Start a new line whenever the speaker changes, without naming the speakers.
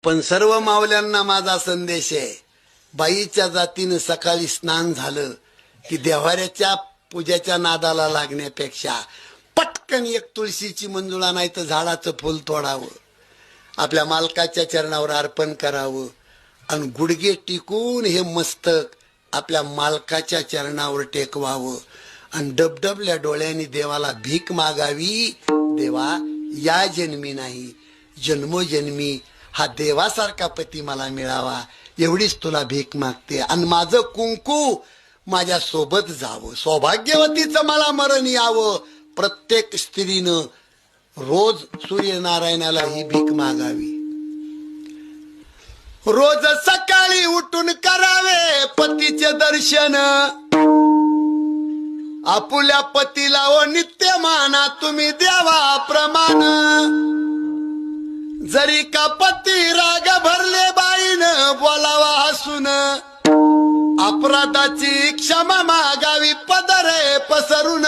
पण सर्व मावल्यांना माझा संदेश आहे, बाईच्या जातीनं सकाळी स्नान झालं की देव्हाऱ्याच्या पूजेच्या नादाला लागण्यापेक्षा पटकन एक तुळशीची मंजुळा नाही तर झाडाचं फुल तोडावं, आपल्या मालकाच्या चरणावर अर्पण करावं आणि गुडघे टिकून हे मस्तक आपल्या मालकाच्या चरणावर टेकवावं आणि डबडबल्या डोळ्यांनी देवाला भीक मागावी. देवा, या जन्मी नाही जन्मोजन्मी हा देवासारखा पती मला मिळावा, एवढीच तुला भीक मागते आणि माझं कुंकू माझ्या सोबत जावं, सौभाग्यवतीचं मला मरण यावं. प्रत्येक स्त्रीनं रोज सूर्यनारायणाला ही भीक मागावी. रोज सकाळी उठून करावे पतीचे दर्शन, आपुल्या पतीला ओ नित्य माना तुम्ही देवा प्रमाण. जरी का पती राग भरले बाईनं बोलावा हसून, अपराधाची क्षमा मागावी पदरे पसरून.